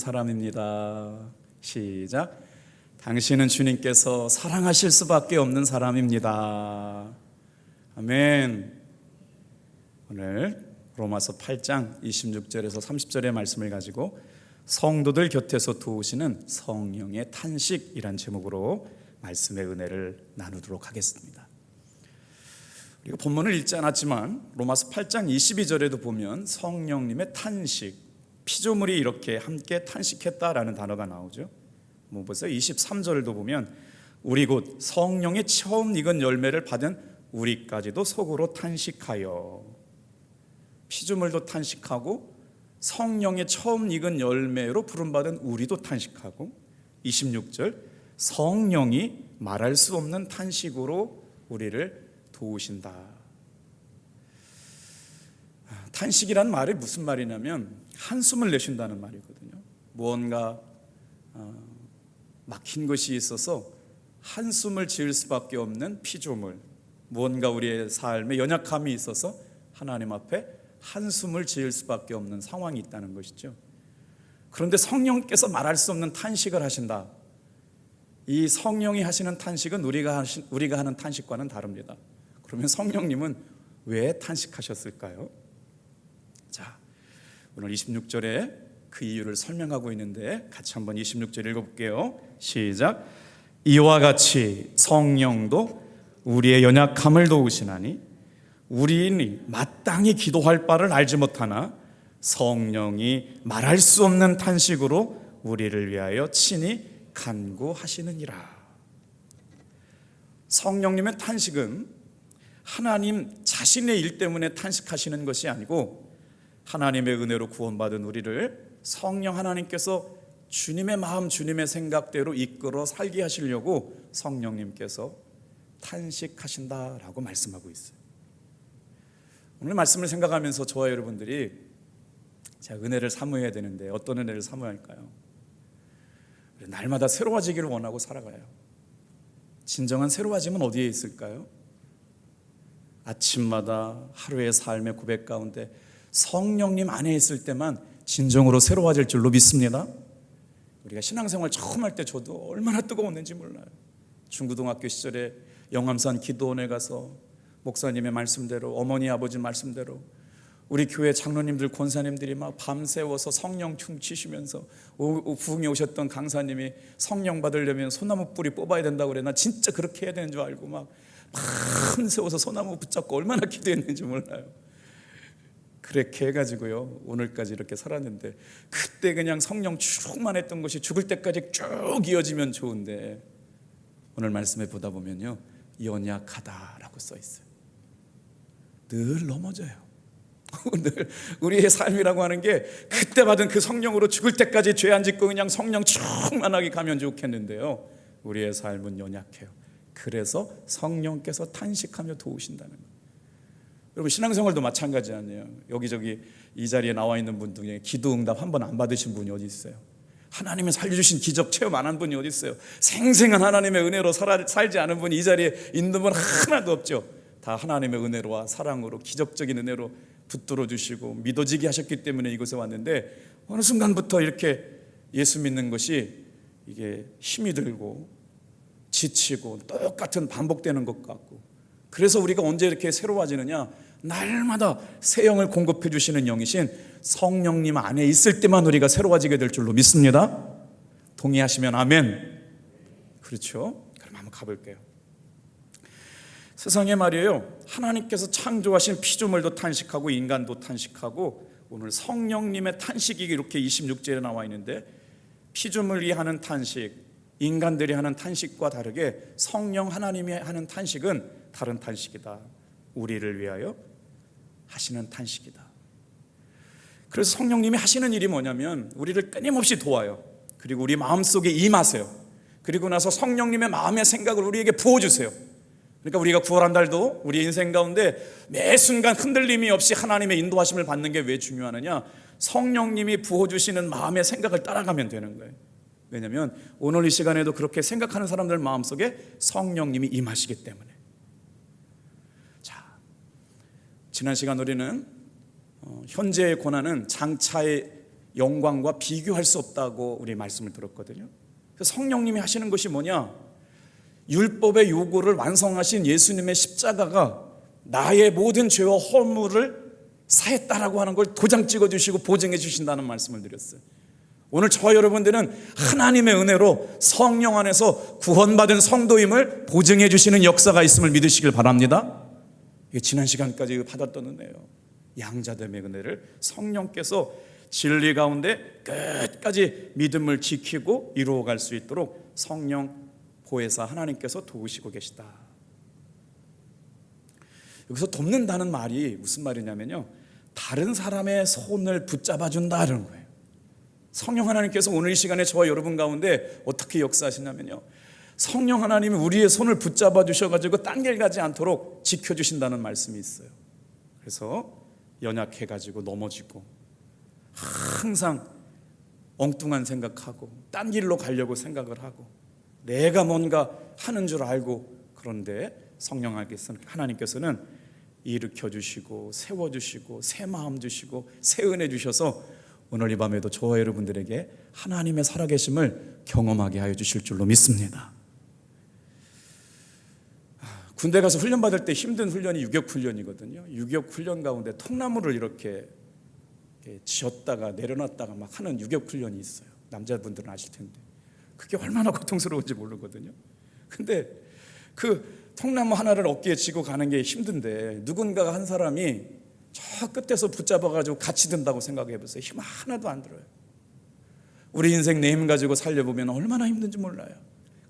사람입니다. 시작. 당신은 주님께서 사랑하실 수밖에 없는 사람입니다. 아멘. 오늘 로마서 8장 26절에서 30절의 말씀을 가지고 성도들 곁에서 도우시는 성령의 탄식이란 제목으로 말씀의 은혜를 나누도록 하겠습니다. 우리가 본문을 읽지 않았지만 로마서 8장 22절에도 보면 성령님의 탄식, 피조물이 이렇게 함께 탄식했다라는 단어가 나오죠. 보세요. 23절도 보면 우리 곧 성령의 처음 익은 열매를 받은 우리까지도 속으로 탄식하여. 피조물도 탄식하고 성령의 처음 익은 열매로 부름받은 우리도 탄식하고, 26절 성령이 말할 수 없는 탄식으로 우리를 도우신다. 탄식이란 말이 무슨 말이냐면 한숨을 내쉰다는 말이거든요. 무언가 막힌 것이 있어서 한숨을 지을 수밖에 없는 피조물, 무언가 우리의 삶에 연약함이 있어서 하나님 앞에 한숨을 지을 수밖에 없는 상황이 있다는 것이죠. 그런데 성령께서 말할 수 없는 탄식을 하신다. 이 성령이 하시는 탄식은 우리가 하는 탄식과는 다릅니다. 그러면 성령님은 왜 탄식하셨을까요? 자, 오늘 26절에 그 이유를 설명하고 있는데 같이 한번 26절 읽어볼게요. 시작. 이와 같이 성령도 우리의 연약함을 도우시나니 우리인이 마땅히 기도할 바를 알지 못하나 성령이 말할 수 없는 탄식으로 우리를 위하여 친히 간구하시느니라. 성령님의 탄식은 하나님 자신의 일 때문에 탄식하시는 것이 아니고 하나님의 은혜로 구원받은 우리를 성령 하나님께서 주님의 마음, 주님의 생각대로 이끌어 살게 하시려고 성령님께서 탄식하신다라고 말씀하고 있어요. 오늘 말씀을 생각하면서 저와 여러분들이 은혜를 사모해야 되는데 어떤 은혜를 사모해야 할까요? 날마다 새로워지기를 원하고 살아가요. 진정한 새로워짐은 어디에 있을까요? 아침마다 하루의 삶의 고백 가운데 성령님 안에 있을 때만 진정으로 새로워질 줄로 믿습니다. 우리가 신앙생활 처음 할 때 저도 얼마나 뜨거웠는지 몰라요. 중고등학교 시절에 영암산 기도원에 가서 목사님의 말씀대로, 어머니 아버지 말씀대로 우리 교회 장로님들, 권사님들이 막 밤새워서 성령 춤추시면서 부흥에 오셨던 강사님이 성령 받으려면 소나무 뿌리 뽑아야 된다고 그래. 나 진짜 그렇게 해야 되는 줄 알고 막 밤새워서 소나무 붙잡고 얼마나 기도했는지 몰라요. 그렇게 해가지고요 오늘까지 이렇게 살았는데, 그때 그냥 성령 충만했던 것이 죽을 때까지 쭉 이어지면 좋은데 오늘 말씀에 보다 보면요 연약하다라고 써 있어요. 늘 넘어져요. 늘 우리의 삶이라고 하는 게 그때 받은 그 성령으로 죽을 때까지 죄 안 짓고 그냥 성령 충만하게 가면 좋겠는데요 우리의 삶은 연약해요. 그래서 성령께서 탄식하며 도우신다는 거예요. 여러분 신앙생활도 마찬가지 아니에요. 여기저기 이 자리에 나와 있는 분 중에 기도응답 한 번 안 받으신 분이 어디 있어요? 하나님의 살려주신 기적 체험 안 한 분이 어디 있어요? 생생한 하나님의 은혜로 살지 않은 분이 이 자리에 있는 분 하나도 없죠. 다 하나님의 은혜로와 사랑으로, 기적적인 은혜로 붙들어 주시고 믿어지게 하셨기 때문에 이곳에 왔는데, 어느 순간부터 이렇게 예수 믿는 것이 이게 힘이 들고 지치고 똑같은 반복되는 것 같고, 그래서 우리가 언제 이렇게 새로워지느냐? 날마다 새 영을 공급해 주시는 영이신 성령님 안에 있을 때만 우리가 새로워지게 될 줄로 믿습니다. 동의하시면 아멘. 그렇죠? 그럼 한번 가볼게요. 세상에 말이에요 하나님께서 창조하신 피조물도 탄식하고 인간도 탄식하고, 오늘 성령님의 탄식이 이렇게 26절에 나와 있는데, 피조물이 하는 탄식, 인간들이 하는 탄식과 다르게 성령 하나님이 하는 탄식은 다른 탄식이다. 우리를 위하여 하시는 탄식이다. 그래서 성령님이 하시는 일이 뭐냐면 우리를 끊임없이 도와요. 그리고 우리 마음속에 임하세요. 그리고 나서 성령님의 마음의 생각을 우리에게 부어주세요. 그러니까 우리가 구원한 날도 우리 인생 가운데 매 순간 흔들림이 없이 하나님의 인도하심을 받는 게 왜 중요하느냐? 성령님이 부어주시는 마음의 생각을 따라가면 되는 거예요. 왜냐하면 오늘 이 시간에도 그렇게 생각하는 사람들 마음속에 성령님이 임하시기 때문에. 자, 지난 시간 우리는 현재의 고난은 장차의 영광과 비교할 수 없다고 우리 말씀을 들었거든요. 그래서 성령님이 하시는 것이 뭐냐? 율법의 요구를 완성하신 예수님의 십자가가 나의 모든 죄와 허물을 사했다라고 하는 걸 도장 찍어주시고 보증해 주신다는 말씀을 드렸어요. 오늘 저와 여러분들은 하나님의 은혜로 성령 안에서 구원받은 성도임을 보증해 주시는 역사가 있음을 믿으시길 바랍니다. 이게 지난 시간까지 받았던 은혜예요. 양자됨의 은혜를 성령께서 진리 가운데 끝까지 믿음을 지키고 이루어갈 수 있도록 성령 보혜사 하나님께서 도우시고 계시다. 여기서 돕는다는 말이 무슨 말이냐면요, 다른 사람의 손을 붙잡아 준다는 거예요. 성령 하나님께서 오늘 이 시간에 저와 여러분 가운데 어떻게 역사하시냐면요, 성령 하나님이 우리의 손을 붙잡아 주셔가지고 딴 길 가지 않도록 지켜주신다는 말씀이 있어요. 그래서 연약해가지고 넘어지고 항상 엉뚱한 생각하고 딴 길로 가려고 생각을 하고 내가 뭔가 하는 줄 알고, 그런데 성령 하나님께서는 일으켜 주시고 세워주시고 새 마음 주시고 새 은혜 주셔서 오늘 이 밤에도 저와 여러분들에게 하나님의 살아계심을 경험하게 하여 주실 줄로 믿습니다. 군대 가서 훈련 받을 때 힘든 훈련이 유격훈련이거든요. 유격훈련 가운데 통나무를 이렇게 지었다가 내려놨다가 막 하는 유격훈련이 있어요. 남자분들은 아실 텐데 그게 얼마나 고통스러운지 모르거든요. 근데 그 통나무 하나를 어깨에 지고 가는 게 힘든데 누군가가 한 사람이 저 끝에서 붙잡아가지고 같이 든다고 생각해 보세요. 힘 하나도 안 들어요. 우리 인생 내 힘 가지고 살려보면 얼마나 힘든지 몰라요.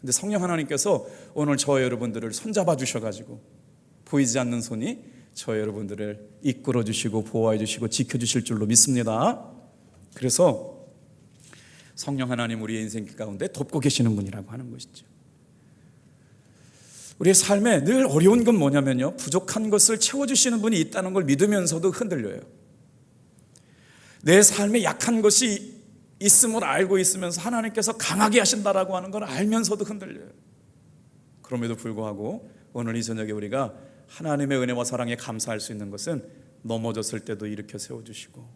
근데 성령 하나님께서 오늘 저와 여러분들을 손잡아 주셔가지고 보이지 않는 손이 저와 여러분들을 이끌어 주시고 보호해 주시고 지켜주실 줄로 믿습니다. 그래서 성령 하나님 우리의 인생 가운데 돕고 계시는 분이라고 하는 것이죠. 우리의 삶에 늘 어려운 건 뭐냐면요, 부족한 것을 채워주시는 분이 있다는 걸 믿으면서도 흔들려요. 내 삶에 약한 것이 있음을 알고 있으면서 하나님께서 강하게 하신다라고 하는 걸 알면서도 흔들려요. 그럼에도 불구하고 오늘 이 저녁에 우리가 하나님의 은혜와 사랑에 감사할 수 있는 것은 넘어졌을 때도 일으켜 세워주시고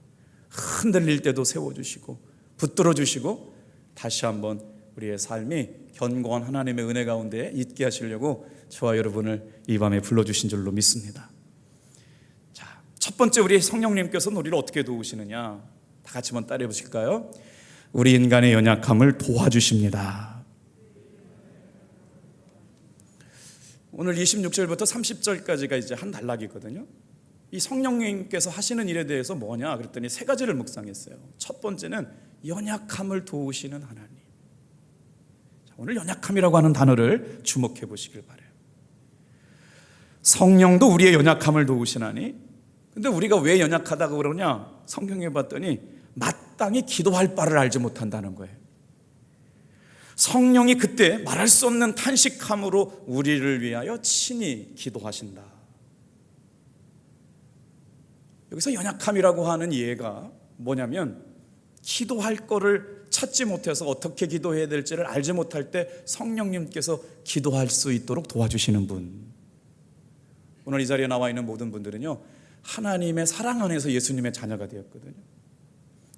흔들릴 때도 세워주시고 붙들어 주시고 다시 한번 우리의 삶이 견고한 하나님의 은혜 가운데 있게 하시려고 저와 여러분을 이 밤에 불러주신 줄로 믿습니다. 자, 첫 번째 우리 성령님께서는 우리를 어떻게 도우시느냐, 다 같이 한번 따라해 보실까요? 우리 인간의 연약함을 도와주십니다. 오늘 26절부터 30절까지가 이제 한 단락이거든요. 이 성령님께서 하시는 일에 대해서 뭐냐 그랬더니 세 가지를 묵상했어요. 첫 번째는 연약함을 도우시는 하나님. 자, 오늘 연약함이라고 하는 단어를 주목해 보시길 바라요. 성령도 우리의 연약함을 도우시나니, 근데 우리가 왜 연약하다고 그러냐, 성경에 봤더니 마땅히 기도할 바를 알지 못한다는 거예요. 성령이 그때 말할 수 없는 탄식함으로 우리를 위하여 친히 기도하신다. 여기서 연약함이라고 하는 이해가 뭐냐면, 기도할 거를 찾지 못해서 어떻게 기도해야 될지를 알지 못할 때 성령님께서 기도할 수 있도록 도와주시는 분. 오늘 이 자리에 나와 있는 모든 분들은요, 하나님의 사랑 안에서 예수님의 자녀가 되었거든요.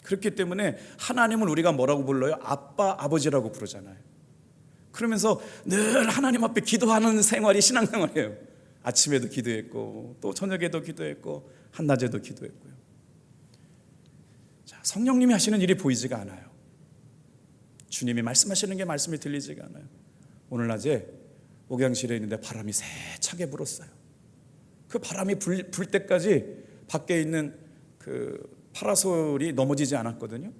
그렇기 때문에 하나님을 우리가 뭐라고 불러요? 아빠, 아버지라고 부르잖아요. 그러면서 늘 하나님 앞에 기도하는 생활이 신앙생활이에요. 아침에도 기도했고 또 저녁에도 기도했고 한낮에도 기도했고요. 자, 성령님이 하시는 일이 보이지가 않아요. 주님이 말씀하시는 게 말씀이 들리지가 않아요. 오늘 낮에 목양실에 있는데 바람이 세차게 불었어요. 그 바람이 불 때까지 밖에 있는 그 파라솔이 넘어지지 않았거든요.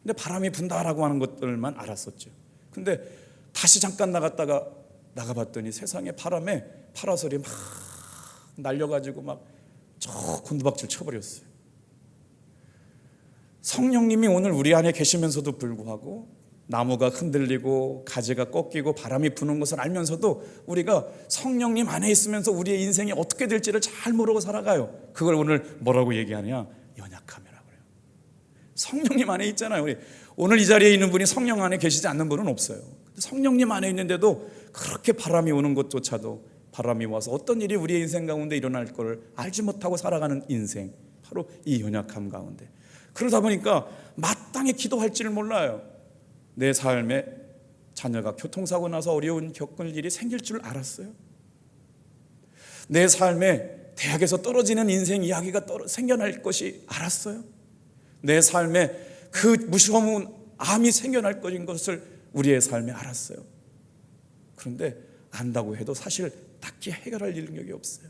근데 바람이 분다라고 하는 것들만 알았었죠. 근데 다시 잠깐 나가봤더니 세상에 바람에 파라솔이 막 날려가지고 막 저 곤두박질 쳐버렸어요. 성령님이 오늘 우리 안에 계시면서도 불구하고 나무가 흔들리고 가지가 꺾이고 바람이 부는 것을 알면서도 우리가 성령님 안에 있으면서 우리의 인생이 어떻게 될지를 잘 모르고 살아가요. 그걸 오늘 뭐라고 얘기하냐? 연약함이라고 해요. 성령님 안에 있잖아요. 우리 오늘 이 자리에 있는 분이 성령 안에 계시지 않는 분은 없어요. 성령님 안에 있는데도 그렇게 바람이 오는 것조차도, 바람이 와서 어떤 일이 우리의 인생 가운데 일어날 걸 알지 못하고 살아가는 인생, 바로 이 연약함 가운데 그러다 보니까 마땅히 기도할 줄 몰라요. 내 삶에 자녀가 교통사고 나서 어려운 겪을 일이 생길 줄 알았어요. 내 삶에 대학에서 떨어지는 인생 이야기가 생겨날 것이 알았어요. 내 삶에 그 무서운 암이 생겨날 것인 것을 우리의 삶에 알았어요. 그런데 안다고 해도 사실 딱히 해결할 능력이 없어요.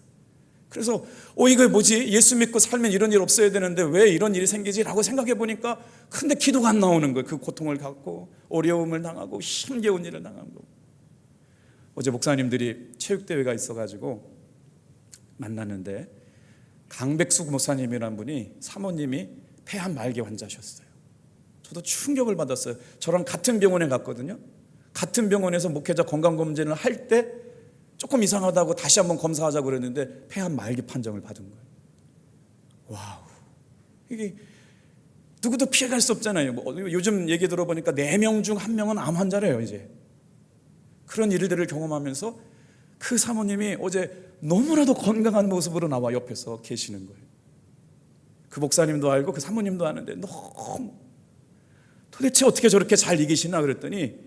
그래서 이거 뭐지? 예수 믿고 살면 이런 일 없어야 되는데 왜 이런 일이 생기지? 라고 생각해 보니까 근데 기도가 안 나오는 거예요. 그 고통을 갖고 어려움을 당하고 힘겨운 일을 당하고. 어제 목사님들이 체육대회가 있어가지고 만났는데 강백수 목사님이라는 분이 사모님이 폐암 말기 환자셨어요. 저도 충격을 받았어요. 저랑 같은 병원에 갔거든요. 같은 병원에서 목회자 건강검진을 할 때 조금 이상하다고 다시 한번 검사하자고 그랬는데 폐암 말기 판정을 받은 거예요. 와우, 이게 누구도 피해갈 수 없잖아요. 요즘 얘기 들어보니까 4명 중 1명은 암 환자래요. 이제 그런 일들을 경험하면서 그 사모님이 어제 너무나도 건강한 모습으로 나와 옆에서 계시는 거예요. 그 목사님도 알고 그 사모님도 아는데 너무 도대체 어떻게 저렇게 잘 이기시나 그랬더니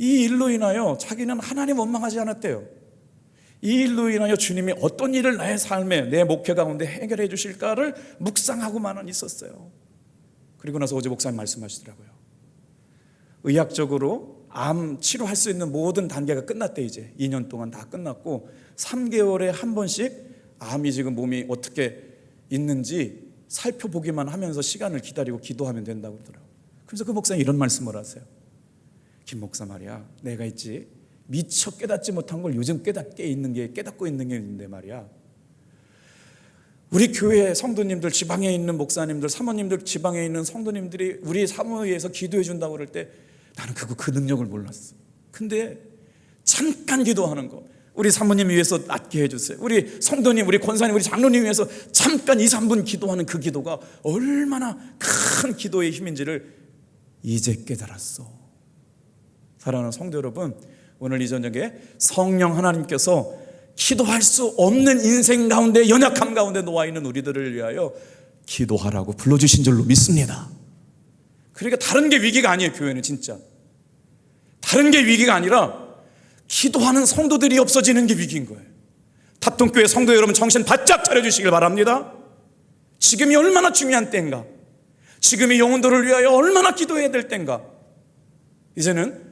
이 일로 인하여 자기는 하나님 원망하지 않았대요. 이 일로 인하여 주님이 어떤 일을 나의 삶에 내 목회 가운데 해결해 주실까를 묵상하고만 있었어요. 그리고 나서 어제 목사님 말씀하시더라고요. 의학적으로 암 치료할 수 있는 모든 단계가 끝났대. 이제 2년 동안 다 끝났고 3개월에 한 번씩 암이 지금 몸이 어떻게 있는지 살펴보기만 하면서 시간을 기다리고 기도하면 된다고 그러더라고요. 그래서 그 목사님 이런 말씀을 하세요. 김 목사 말이야, 내가 있지 미처 깨닫지 못한 걸 요즘 깨닫고 있는 게 있는데 말이야, 우리 교회 성도님들, 지방에 있는 목사님들, 사모님들, 지방에 있는 성도님들이 우리 사모회에서 기도해 준다고 그럴 때 나는 그 능력을 몰랐어. 근데 잠깐 기도하는 거, 우리 사모님 위해서 낫게 해주세요, 우리 성도님, 우리 권사님, 우리 장로님 위해서 잠깐 2, 3분 기도하는 그 기도가 얼마나 큰 기도의 힘인지를 이제 깨달았어. 사랑하는 성도 여러분, 오늘 이 저녁에 성령 하나님께서 기도할 수 없는 인생 가운데, 연약함 가운데 놓아 있는 우리들을 위하여 기도하라고 불러주신 줄로 믿습니다. 그러니까 다른 게 위기가 아니에요. 교회는 진짜 다른 게 위기가 아니라 기도하는 성도들이 없어지는 게 위기인 거예요. 탑동교회 성도 여러분, 정신 바짝 차려주시길 바랍니다. 지금이 얼마나 중요한 때인가, 지금이 영혼들을 위하여 얼마나 기도해야 될 때인가. 이제는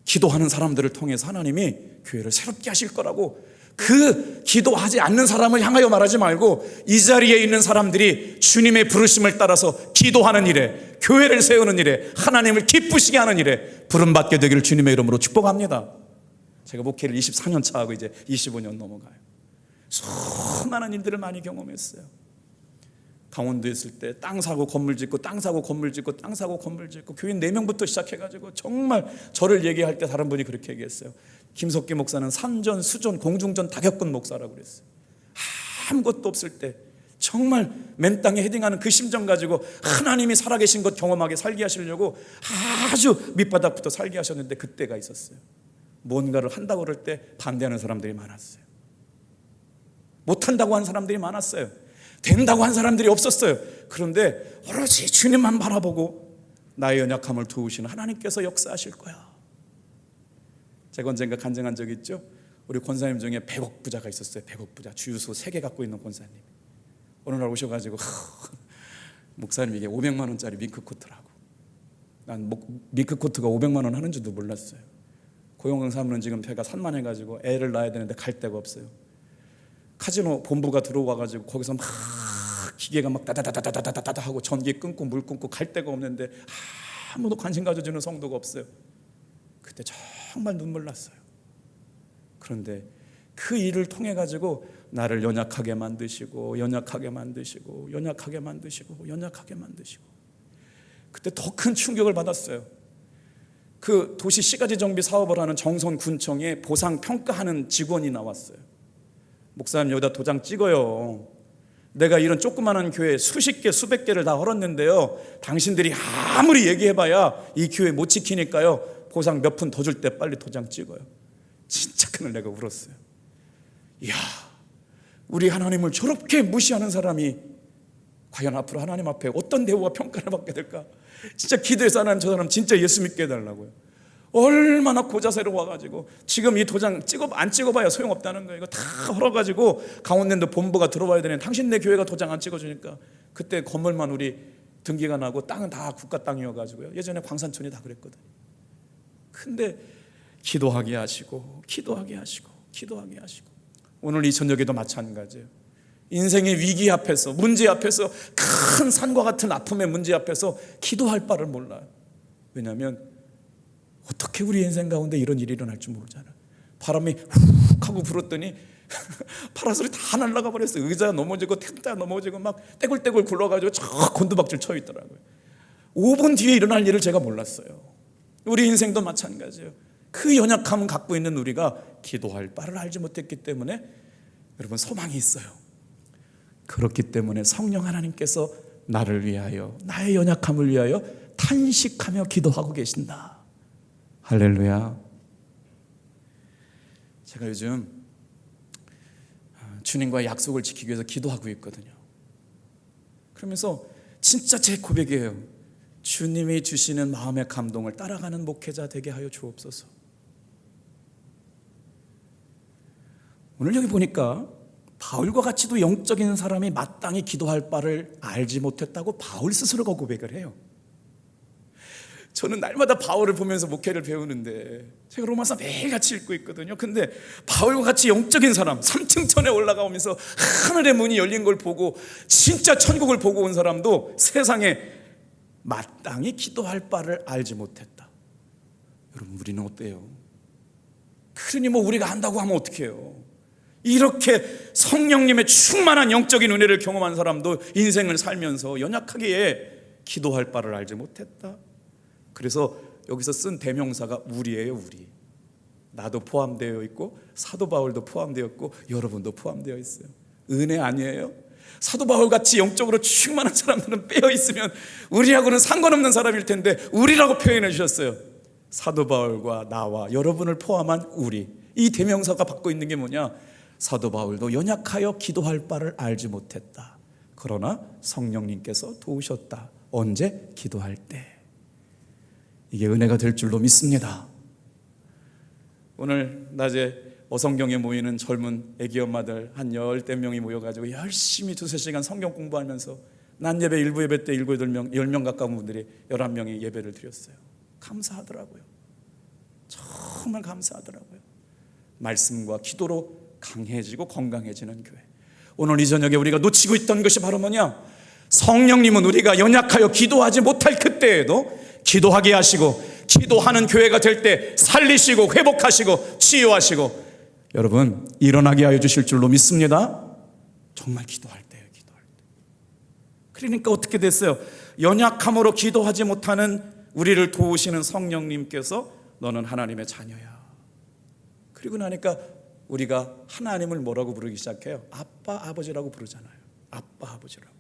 기도하는 사람들을 통해서 하나님이 교회를 새롭게 하실 거라고, 그 기도하지 않는 사람을 향하여 말하지 말고 이 자리에 있는 사람들이 주님의 부르심을 따라서 기도하는 일에, 교회를 세우는 일에, 하나님을 기쁘시게 하는 일에 부름받게 되기를 주님의 이름으로 축복합니다. 제가 목회를 24년 차하고 이제 25년 넘어가요. 수많은 일들을 많이 경험했어요. 강원도에 있을 때 땅 사고 건물 짓고, 땅 사고 건물 짓고, 땅 사고 건물 짓고, 교인 4명부터 시작해가지고 정말 저를 얘기할 때 다른 분이 그렇게 얘기했어요. 김석기 목사는 산전, 수전, 공중전 다 겪은 목사라고 그랬어요. 아무것도 없을 때 정말 맨 땅에 헤딩하는 그 심정 가지고 하나님이 살아계신 것 경험하게 살게 하시려고 아주 밑바닥부터 살게 하셨는데 그때가 있었어요. 뭔가를 한다고 그럴 때 반대하는 사람들이 많았어요. 못한다고 하는 사람들이 많았어요. 된다고 한 사람들이 없었어요. 그런데 오로지 주님만 바라보고 나의 연약함을 도우시는 하나님께서 역사하실 거야. 제가 언젠가 간증한 적이 있죠. 우리 권사님 중에 100억 부자가 있었어요. 100억 부자, 주유소 3개 갖고 있는 권사님. 어느 날 오셔가지고 목사님 이게 500만 원짜리 밍크코트라고. 난 밍크코트가 500만 원 하는 줄도 몰랐어요. 고용사무는 지금 배가 산만해가지고 애를 낳아야 되는데 갈 데가 없어요. 카지노 본부가 들어와가지고 거기서 막 기계가 막 다다다다다다다다 하고 전기 끊고 물 끊고 갈 데가 없는데 아무도 관심 가져주는 성도가 없어요. 그때 정말 눈물 났어요. 그런데 그 일을 통해 가지고 나를 연약하게 만드시고 연약하게 만드시고 연약하게 만드시고 연약하게 만드시고, 그때 더 큰 충격을 받았어요. 그 도시 시가지 정비 사업을 하는 정선군청에 보상 평가하는 직원이 나왔어요. 목사님 여기다 도장 찍어요. 내가 이런 조그마한 교회 수십 개 수백 개를 다 헐었는데요, 당신들이 아무리 얘기해봐야 이 교회 못 지키니까요, 보상 몇 푼 더 줄 때 빨리 도장 찍어요. 진짜 그날 내가 울었어요. 이야, 우리 하나님을 저렇게 무시하는 사람이 과연 앞으로 하나님 앞에 어떤 대우와 평가를 받게 될까? 진짜 기도해서 하나님, 저 사람 진짜 예수 믿게 해달라고요. 얼마나 고자세로 와가지고 지금 이 도장 안 찍어봐야 소용없다는 거예요. 이거 다 헐어가지고 강원랜드 본부가 들어와야 되는, 당신네 교회가 도장 안 찍어주니까. 그때 건물만 우리 등기가 나고 땅은 다 국가 땅이어가지고요. 예전에 광산촌이 다 그랬거든요. 근데 기도하게 하시고 기도하게 하시고 기도하게 하시고, 오늘 이 저녁에도 마찬가지예요. 인생의 위기 앞에서, 문제 앞에서, 큰 산과 같은 아픔의 문제 앞에서 기도할 바를 몰라요. 왜냐하면 어떻게 우리 인생 가운데 이런 일이 일어날 줄 모르잖아요. 바람이 훅 하고 불었더니 파라솔이 다 날아가 버렸어요. 의자 넘어지고 텐트 넘어지고 막 떼굴떼굴 굴러가지고 저 곤두박질 쳐 있더라고요. 5분 뒤에 일어날 일을 제가 몰랐어요. 우리 인생도 마찬가지예요. 그 연약함을 갖고 있는 우리가 기도할 바를 알지 못했기 때문에 여러분 소망이 있어요. 그렇기 때문에 성령 하나님께서 나를 위하여, 나의 연약함을 위하여 탄식하며 기도하고 계신다. 할렐루야. 제가 요즘 주님과의 약속을 지키기 위해서 기도하고 있거든요. 그러면서 진짜 제 고백이에요. 주님이 주시는 마음의 감동을 따라가는 목회자 되게 하여 주옵소서. 오늘 여기 보니까 바울과 같이도 영적인 사람이 마땅히 기도할 바를 알지 못했다고 바울 스스로가 고백을 해요. 저는 날마다 바울을 보면서 목회를 배우는데 제가 로마서 매일같이 읽고 있거든요. 근데 바울과 같이 영적인 사람, 3층 천에 올라가면서 하늘의 문이 열린 걸 보고 진짜 천국을 보고 온 사람도 세상에 마땅히 기도할 바를 알지 못했다. 여러분, 우리는 어때요? 그러니 뭐 우리가 안다고 하면 어떡해요? 이렇게 성령님의 충만한 영적인 은혜를 경험한 사람도 인생을 살면서 연약하기에 기도할 바를 알지 못했다. 그래서 여기서 쓴 대명사가 우리예요. 우리. 나도 포함되어 있고 사도 바울도 포함되어 있고 여러분도 포함되어 있어요. 은혜 아니에요? 사도 바울같이 영적으로 충만한 사람들은 빼어 있으면 우리하고는 상관없는 사람일 텐데 우리라고 표현해 주셨어요. 사도 바울과 나와 여러분을 포함한 우리. 이 대명사가 받고 있는 게 뭐냐? 사도 바울도 연약하여 기도할 바를 알지 못했다. 그러나 성령님께서 도우셨다. 언제? 기도할 때. 이게 은혜가 될 줄로 믿습니다. 오늘 낮에 어성경에 모이는 젊은 애기 엄마들 한 10명 모여가지고 열심히 2-3시간 성경 공부하면서 낮 예배, 일부 예배 때 7, 8명, 10명 가까운 분들이 11명이 예배를 드렸어요. 감사하더라고요. 정말 감사하더라고요. 말씀과 기도로 강해지고 건강해지는 교회. 오늘 이 저녁에 우리가 놓치고 있던 것이 바로 뭐냐? 성령님은 우리가 연약하여 기도하지 못할 그때에도 기도하게 하시고, 기도하는 교회가 될 때 살리시고 회복하시고 치유하시고, 여러분 일어나게 하여 주실 줄로 믿습니다. 정말 기도할 때요, 기도할 때. 그러니까 어떻게 됐어요? 연약함으로 기도하지 못하는 우리를 도우시는 성령님께서 너는 하나님의 자녀야. 그리고 나니까 우리가 하나님을 뭐라고 부르기 시작해요? 아빠, 아버지라고 부르잖아요. 아빠, 아버지라고.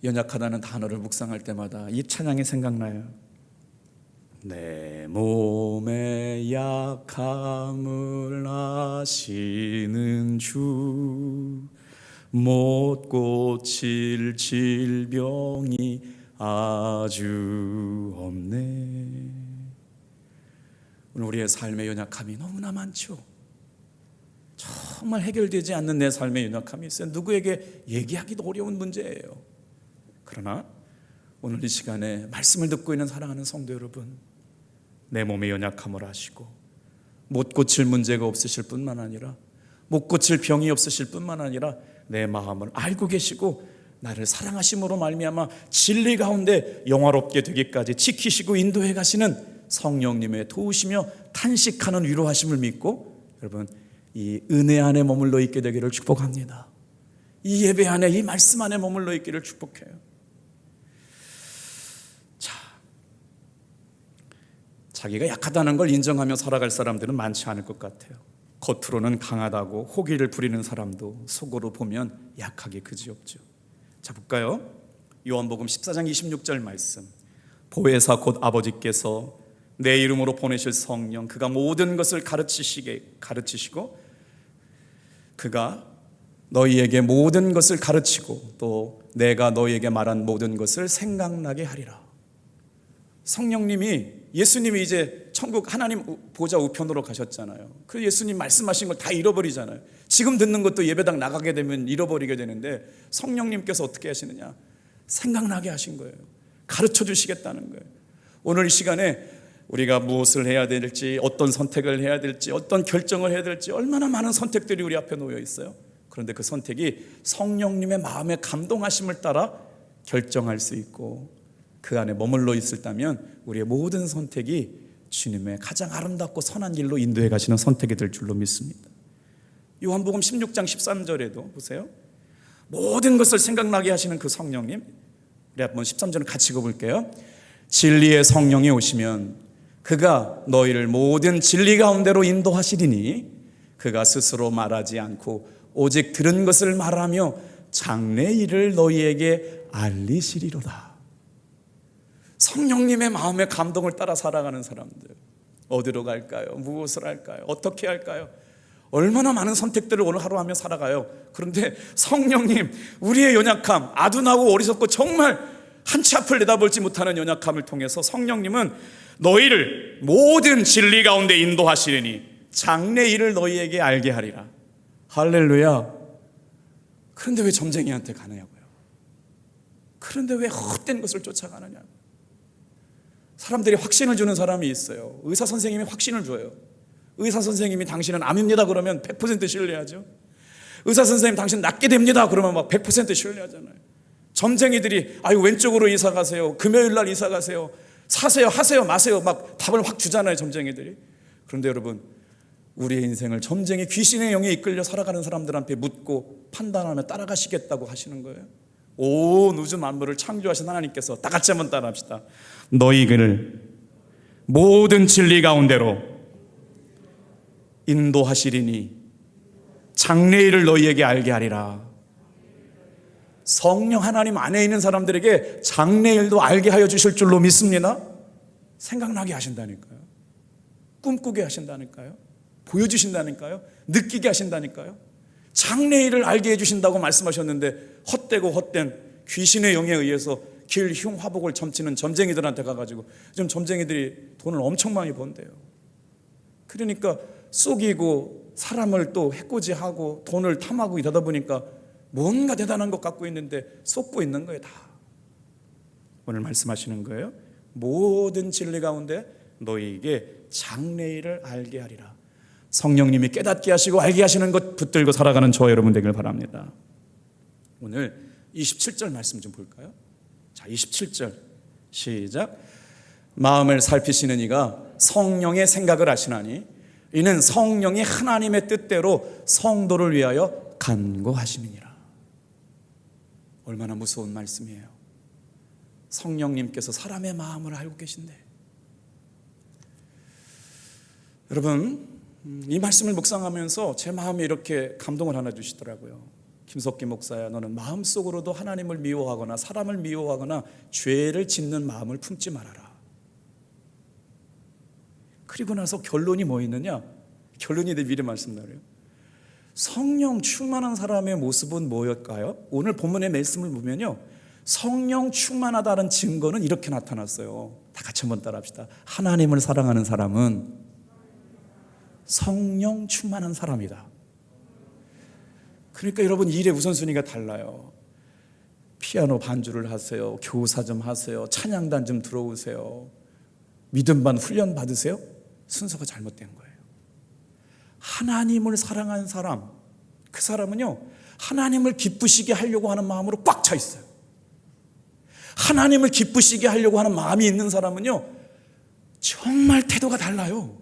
연약하다는 단어를 묵상할 때마다 이 찬양이 생각나요. 내 몸의 약함을 아시는 주, 못 고칠 질병이 아주 없네. 오늘 우리의 삶의 연약함이 너무나 많죠. 정말 해결되지 않는 내 삶의 연약함이 있어요. 누구에게 얘기하기도 어려운 문제예요. 그러나 오늘 이 시간에 말씀을 듣고 있는 사랑하는 성도 여러분, 내 몸의 연약함을 아시고 못 고칠 문제가 없으실 뿐만 아니라, 못 고칠 병이 없으실 뿐만 아니라 내 마음을 알고 계시고 나를 사랑하심으로 말미암아 진리 가운데 영화롭게 되기까지 지키시고 인도해 가시는 성령님의 도우시며 탄식하는 위로하심을 믿고, 여러분 이 은혜 안에 머물러 있게 되기를 축복합니다. 이 예배 안에, 이 말씀 안에 머물러 있기를 축복해요. 자기가 약하다는 걸 인정하며 살아갈 사람들은 많지 않을 것 같아요. 겉으로는 강하다고 호기를 부리는 사람도 속으로 보면 약하게 그지없죠. 자, 볼까요? 요한복음 14장 26절 말씀. 보혜사 곧 아버지께서 내 이름으로 보내실 성령, 그가 모든 것을 가르치시고 그가 너희에게 모든 것을 가르치고 또 내가 너희에게 말한 모든 것을 생각나게 하리라. 성령님이, 예수님이 이제 천국 하나님 보좌 우편으로 가셨잖아요. 그 예수님 말씀하신 걸 다 잃어버리잖아요. 지금 듣는 것도 예배당 나가게 되면 잃어버리게 되는데 성령님께서 어떻게 하시느냐? 생각나게 하신 거예요. 가르쳐 주시겠다는 거예요. 오늘 이 시간에 우리가 무엇을 해야 될지, 어떤 선택을 해야 될지, 어떤 결정을 해야 될지 얼마나 많은 선택들이 우리 앞에 놓여 있어요. 그런데 그 선택이 성령님의 마음에 감동하심을 따라 결정할 수 있고 그 안에 머물러 있었다면 우리의 모든 선택이 주님의 가장 아름답고 선한 길로 인도해 가시는 선택이 될 줄로 믿습니다. 요한복음 16장 13절에도 보세요. 모든 것을 생각나게 하시는 그 성령님, 우리 한번 13절을 같이 읽어볼게요. 진리의 성령이 오시면 그가 너희를 모든 진리 가운데로 인도하시리니 그가 스스로 말하지 않고 오직 들은 것을 말하며 장래 일을 너희에게 알리시리로다. 성령님의 마음의 감동을 따라 살아가는 사람들, 어디로 갈까요? 무엇을 할까요? 어떻게 할까요? 얼마나 많은 선택들을 오늘 하루하며 살아가요. 그런데 성령님, 우리의 연약함, 아둔하고 어리석고 정말 한치 앞을 내다보지 못하는 연약함을 통해서 성령님은 너희를 모든 진리 가운데 인도하시리니 장래 일을 너희에게 알게 하리라. 할렐루야. 그런데 왜 점쟁이한테 가느냐고요? 그런데 왜 헛된 것을 쫓아가느냐고. 사람들이 확신을 주는 사람이 있어요. 의사 선생님이 확신을 줘요. 의사 선생님이 당신은 암입니다 그러면 100% 신뢰하죠. 의사 선생님 당신 낫게 됩니다 그러면 막 100% 신뢰하잖아요. 점쟁이들이 아유 왼쪽으로 이사 가세요, 금요일 날 이사 가세요, 사세요, 하세요, 마세요 막 답을 확 주잖아요, 점쟁이들이. 그런데 여러분, 우리의 인생을 점쟁이 귀신의 영에 이끌려 살아가는 사람들한테 묻고 판단하며 따라가시겠다고 하시는 거예요. 온 우주 만물을 창조하신 하나님께서 다 같이 한번 따라합시다. 너희를 모든 진리 가운데로 인도하시리니 장래일을 너희에게 알게 하리라. 성령 하나님 안에 있는 사람들에게 장래일도 알게 하여 주실 줄로 믿습니다. 생각나게 하신다니까요. 꿈꾸게 하신다니까요. 보여주신다니까요. 느끼게 하신다니까요. 장래일을 알게 해주신다고 말씀하셨는데 헛되고 헛된 귀신의 영에 의해서 길, 흉, 화복을 점치는 점쟁이들한테 가가지고 지금 점쟁이들이 돈을 엄청 많이 번대요. 그러니까 속이고 사람을 또 해코지하고 돈을 탐하고 이러다 보니까 뭔가 대단한 것 갖고 있는데 속고 있는 거예요. 다. 오늘 말씀하시는 거예요. 모든 진리 가운데 너희에게 장래일을 알게 하리라. 성령님이 깨닫게 하시고 알게 하시는 것 붙들고 살아가는 저와 여러분 되길 바랍니다. 오늘 27절 말씀 좀 볼까요? 자, 27절 시작. 마음을 살피시는 이가 성령의 생각을 아시나니 이는 성령이 하나님의 뜻대로 성도를 위하여 간구하시느니라. 얼마나 무서운 말씀이에요. 성령님께서 사람의 마음을 알고 계신데, 여러분 이 말씀을 묵상하면서 제 마음에 이렇게 감동을 하나 주시더라고요. 김석기 목사야, 너는 마음속으로도 하나님을 미워하거나 사람을 미워하거나 죄를 짓는 마음을 품지 말아라. 그리고 나서 결론이 뭐 있느냐? 결론이 내 미리 말씀드려요. 성령 충만한 사람의 모습은 뭐였까요? 오늘 본문의 말씀을 보면요, 성령 충만하다는 증거는 이렇게 나타났어요. 다 같이 한번 따라합시다. 하나님을 사랑하는 사람은 성령 충만한 사람이다. 그러니까 여러분, 일의 우선순위가 달라요. 피아노 반주를 하세요, 교사 좀 하세요, 찬양단 좀 들어오세요, 믿음반 훈련 받으세요. 순서가 잘못된 거예요. 하나님을 사랑하는 사람, 그 사람은요 하나님을 기쁘시게 하려고 하는 마음으로 꽉 차 있어요. 하나님을 기쁘시게 하려고 하는 마음이 있는 사람은요 정말 태도가 달라요.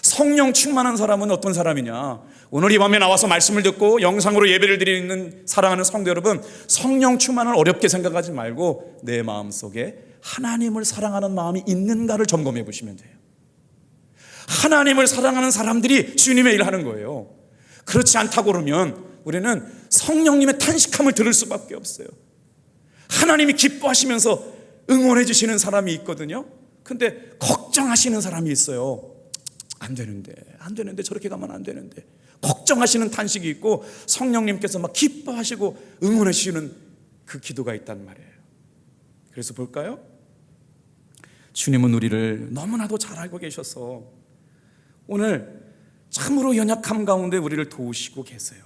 성령 충만한 사람은 어떤 사람이냐? 오늘 이 밤에 나와서 말씀을 듣고 영상으로 예배를 드리는 사랑하는 성도 여러분, 성령 충만을 어렵게 생각하지 말고 내 마음속에 하나님을 사랑하는 마음이 있는가를 점검해 보시면 돼요. 하나님을 사랑하는 사람들이 주님의 일을 하는 거예요. 그렇지 않다고 그러면 우리는 성령님의 탄식함을 들을 수밖에 없어요. 하나님이 기뻐하시면서 응원해 주시는 사람이 있거든요. 근데 걱정하시는 사람이 있어요. 안 되는데 저렇게 가면 안 되는데 걱정하시는 탄식이 있고 성령님께서 막 기뻐하시고 응원해 주시는 그 기도가 있단 말이에요. 그래서 볼까요? 주님은 우리를 너무나도 잘 알고 계셔서 오늘 참으로 연약함 가운데 우리를 도우시고 계세요.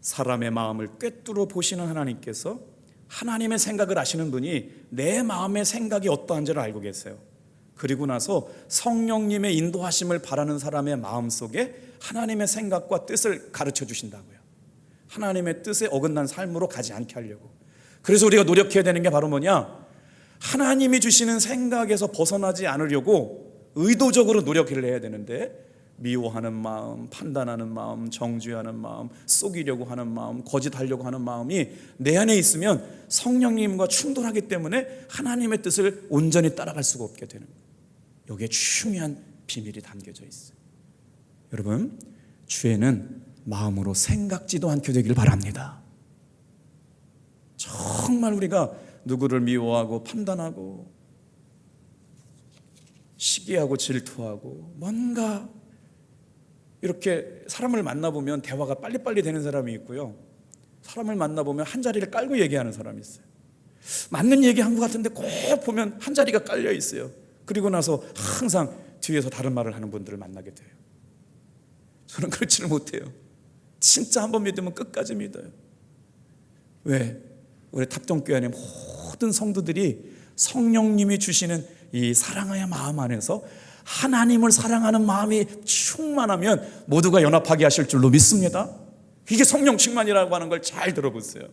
사람의 마음을 꿰뚫어 보시는 하나님께서 하나님의 생각을 아시는 분이 내 마음의 생각이 어떠한지를 알고 계세요. 그리고 나서 성령님의 인도하심을 바라는 사람의 마음속에 하나님의 생각과 뜻을 가르쳐 주신다고요. 하나님의 뜻에 어긋난 삶으로 가지 않게 하려고. 그래서 우리가 노력해야 되는 게 바로 뭐냐? 하나님이 주시는 생각에서 벗어나지 않으려고 의도적으로 노력을 해야 되는데, 미워하는 마음, 판단하는 마음, 정죄하는 마음, 속이려고 하는 마음, 거짓하려고 하는 마음이 내 안에 있으면 성령님과 충돌하기 때문에 하나님의 뜻을 온전히 따라갈 수가 없게 되는 거예요. 여기에 중요한 비밀이 담겨져 있어요. 여러분, 죄는 마음으로 생각지도 않게 되길 바랍니다. 정말 우리가 누구를 미워하고 판단하고 시기하고 질투하고 뭔가 이렇게 사람을 만나보면 대화가 빨리빨리 되는 사람이 있고요, 사람을 만나보면 한 자리를 깔고 얘기하는 사람이 있어요. 맞는 얘기한 것 같은데 꼭 보면 한 자리가 깔려 있어요. 그리고 나서 항상 뒤에서 다른 말을 하는 분들을 만나게 돼요. 저는 그렇지를 못해요. 진짜 한번 믿으면 끝까지 믿어요. 왜? 우리 탑동교회 안에 모든 성도들이 성령님이 주시는 이 사랑의 마음 안에서 하나님을 사랑하는 마음이 충만하면 모두가 연합하게 하실 줄로 믿습니다. 이게 성령 충만이라고 하는 걸 잘 들어보세요.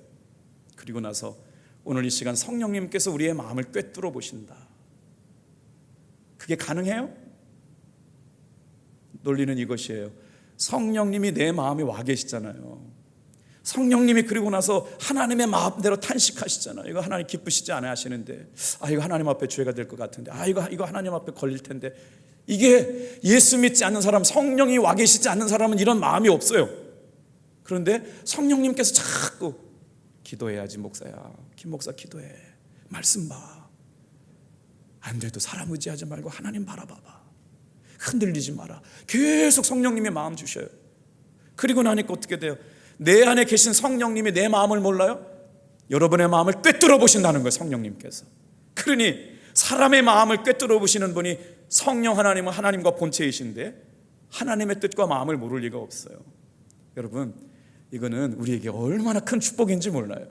그리고 나서 오늘 이 시간 성령님께서 우리의 마음을 꿰뚫어 보신다. 그게 가능해요? 논리는 이것이에요. 성령님이 내 마음에 와 계시잖아요. 성령님이 그리고 나서 하나님의 마음대로 탄식하시잖아요. 이거 하나님 기쁘시지 않아 하시는데, 이거 하나님 앞에 죄가 될 것 같은데, 이거 하나님 앞에 걸릴 텐데. 이게 예수 믿지 않는 사람, 성령이 와 계시지 않는 사람은 이런 마음이 없어요. 그런데 성령님께서 자꾸 기도해야지 목사야, 김 목사 기도해, 말씀 봐, 안 돼도 사람 의지하지 말고 하나님 바라봐봐, 흔들리지 마라. 계속 성령님이 마음 주셔요. 그리고 나니까 어떻게 돼요? 내 안에 계신 성령님이 내 마음을 몰라요? 여러분의 마음을 꿰뚫어 보신다는 거예요, 성령님께서. 그러니 사람의 마음을 꿰뚫어 보시는 분이 성령 하나님은 하나님과 본체이신데 하나님의 뜻과 마음을 모를 리가 없어요. 여러분, 이거는 우리에게 얼마나 큰 축복인지 몰라요.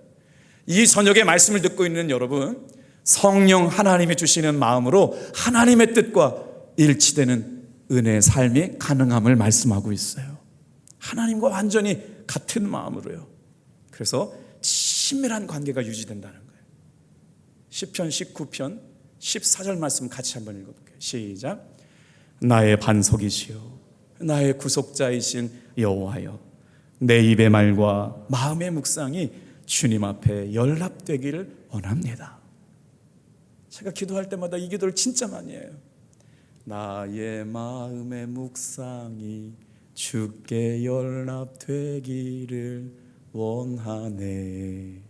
이 저녁에 말씀을 듣고 있는 여러분, 성령 하나님이 주시는 마음으로 하나님의 뜻과 일치되는 은혜의 삶이 가능함을 말씀하고 있어요. 하나님과 완전히 같은 마음으로요. 그래서 친밀한 관계가 유지된다는 거예요. 시편 19편 14절 말씀 같이 한번 읽어볼게요. 시작. 나의 반석이시여, 나의 구속자이신 여호와여, 내 입의 말과 마음의 묵상이 주님 앞에 연락되기를 원합니다. 제가 기도할 때마다 이 기도를 진짜 많이 해요. 나의 마음의 묵상이 주께 연락되기를 원하네.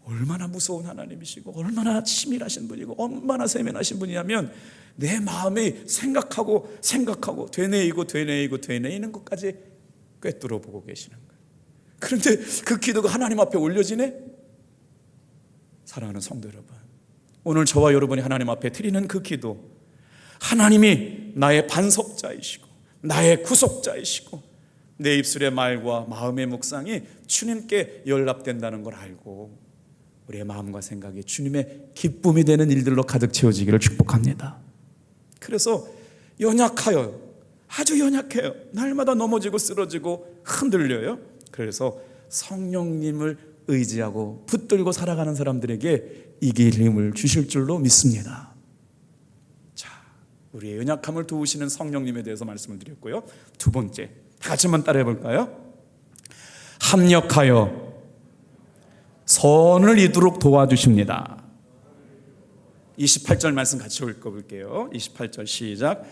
얼마나 무서운 하나님이시고 얼마나 치밀하신 분이고 얼마나 세밀하신 분이냐면 내 마음이 생각하고 되뇌이는 것까지 꿰뚫어 보고 계시는 거예요. 그런데 그 기도가 하나님 앞에 올려지네? 사랑하는 성도 여러분, 오늘 저와 여러분이 하나님 앞에 드리는 그 기도, 하나님이 나의 반석자이시고 나의 구속자이시고 내 입술의 말과 마음의 묵상이 주님께 연락된다는 걸 알고 우리의 마음과 생각이 주님의 기쁨이 되는 일들로 가득 채워지기를 축복합니다. 그래서 연약하여, 아주 연약해요. 날마다 넘어지고 쓰러지고 흔들려요. 그래서 성령님을 의지하고 붙들고 살아가는 사람들에게 이길 힘을 주실 줄로 믿습니다. 자, 우리의 연약함을 도우시는 성령님에 대해서 말씀을 드렸고요. 두 번째, 다 같이 한번 따라해 볼까요? 합력하여 선을 이루도록 도와주십니다. 28절 말씀 같이 읽어볼게요. 28절 시작.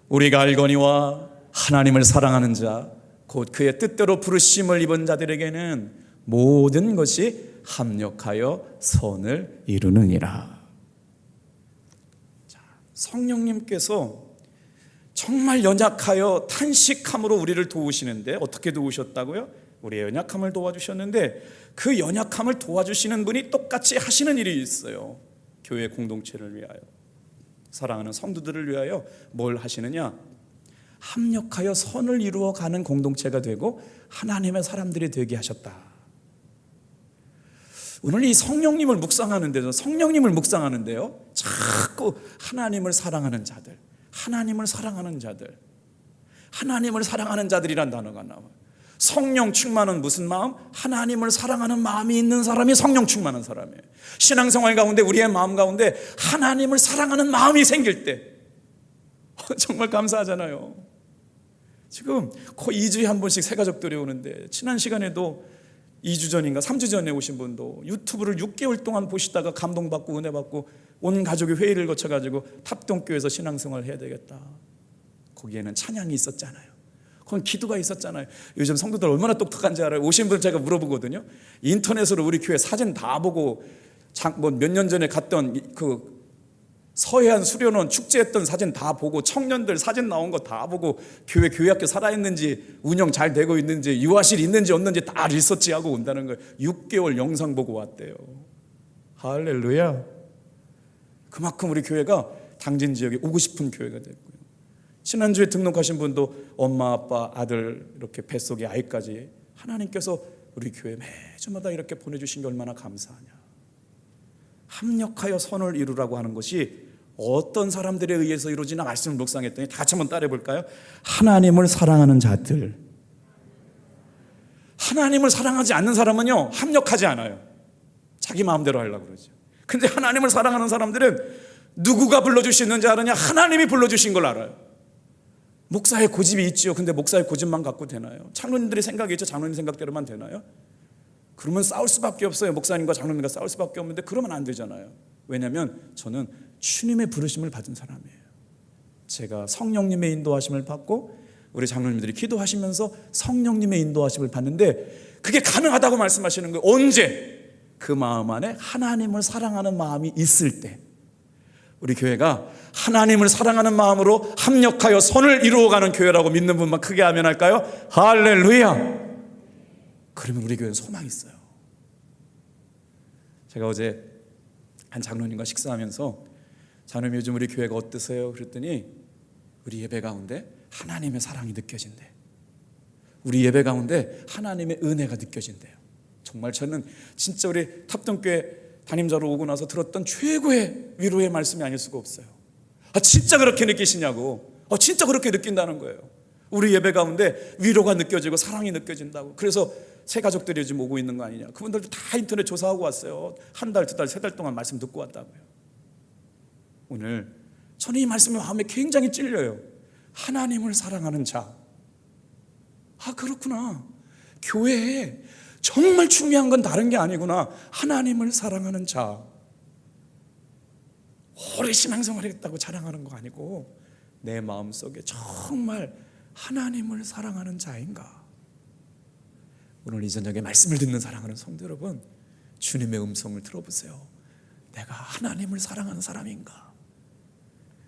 우리가 알거니와 하나님을 사랑하는 자 곧 그의 뜻대로 부르심을 입은 자들에게는 모든 것이 합력하여 선을 이루느니라. 자, 성령님께서 정말 연약하여 탄식함으로 우리를 도우시는데, 어떻게 도우셨다고요? 우리의 연약함을 도와주셨는데, 그 연약함을 도와주시는 분이 똑같이 하시는 일이 있어요. 교회 공동체를 위하여, 사랑하는 성도들을 위하여 뭘 하시느냐? 합력하여 선을 이루어가는 공동체가 되고 하나님의 사람들이 되게 하셨다. 오늘 이 성령님을 묵상하는데요, 자꾸 하나님을 사랑하는 자들, 하나님을 사랑하는 자들, 하나님을 사랑하는 자들이란 단어가 나와요. 성령 충만은 무슨 마음? 하나님을 사랑하는 마음이 있는 사람이 성령 충만한 사람이에요. 신앙생활 가운데 우리의 마음 가운데 하나님을 사랑하는 마음이 생길 때 정말 감사하잖아요. 지금 거의 2주에 한 번씩 새 가족들이 오는데, 지난 시간에도 2주 전인가 3주 전에 오신 분도 유튜브를 6개월 동안 보시다가 감동받고 은혜받고 온 가족이 회의를 거쳐가지고 탑동교회에서 신앙생활을 해야 되겠다. 거기에는 찬양이 있었잖아요. 그건 기도가 있었잖아요. 요즘 성도들 얼마나 똑똑한지 알아요? 오신 분 제가 물어보거든요. 인터넷으로 우리 교회 사진 다 보고, 몇 년 전에 갔던 그 서해안 수련원 축제했던 사진 다 보고, 청년들 사진 나온 거 다 보고, 교회학교 살아있는지 운영 잘 되고 있는지 유아실 있는지 없는지 다 리서치하고 온다는 거예요. 6개월 영상 보고 왔대요. 할렐루야. 그만큼 우리 교회가 당진 지역에 오고 싶은 교회가 됐고요. 지난주에 등록하신 분도 엄마, 아빠, 아들, 이렇게 뱃속에 아이까지 하나님께서 우리 교회 매주마다 이렇게 보내주신 게 얼마나 감사하냐. 합력하여 선을 이루라고 하는 것이 어떤 사람들에 의해서 이루어지나 말씀을 묵상했더니 다 같이 한번 따라해 볼까요? 하나님을 사랑하는 자들. 하나님을 사랑하지 않는 사람은요, 합력하지 않아요. 자기 마음대로 하려고 그러죠. 근데 하나님을 사랑하는 사람들은 누구가 불러주시는지 아느냐? 하나님이 불러주신 걸 알아요. 목사의 고집이 있죠. 근데 목사의 고집만 갖고 되나요? 장로님들의 생각이 있죠. 장로님 생각대로만 되나요? 그러면 싸울 수밖에 없어요. 목사님과 장로님과 싸울 수밖에 없는데 그러면 안 되잖아요. 왜냐하면 저는 주님의 부르심을 받은 사람이에요. 제가 성령님의 인도하심을 받고 우리 장로님들이 기도하시면서 성령님의 인도하심을 받는데, 그게 가능하다고 말씀하시는 거예요. 언제? 그 마음 안에 하나님을 사랑하는 마음이 있을 때. 우리 교회가 하나님을 사랑하는 마음으로 합력하여 선을 이루어가는 교회라고 믿는 분만 크게 아멘 할까요? 할렐루야. 그러면 우리 교회는 소망이 있어요. 제가 어제 한 장로님과 식사하면서, 장로님 요즘 우리 교회가 어떠세요? 그랬더니 우리 예배 가운데 하나님의 사랑이 느껴진대요. 우리 예배 가운데 하나님의 은혜가 느껴진대요. 정말 저는 진짜 우리 탑동교회 담임자로 오고 나서 들었던 최고의 위로의 말씀이 아닐 수가 없어요. 진짜 그렇게 느끼시냐고. 진짜 그렇게 느낀다는 거예요. 우리 예배 가운데 위로가 느껴지고 사랑이 느껴진다고. 그래서 새 가족들이 지금 오고 있는 거 아니냐. 그분들도 다 인터넷 조사하고 왔어요. 한 달, 두 달, 세 달 동안 말씀 듣고 왔다고요. 오늘 저는 이 말씀이 마음에 굉장히 찔려요. 하나님을 사랑하는 자. 그렇구나. 교회에 정말 중요한 건 다른 게 아니구나. 하나님을 사랑하는 자. 오래 신앙생활 했다고 자랑하는 거 아니고 내 마음속에 정말 하나님을 사랑하는 자인가. 오늘 이 저녁에 말씀을 듣는 사랑하는 성도 여러분, 주님의 음성을 들어보세요. 내가 하나님을 사랑하는 사람인가?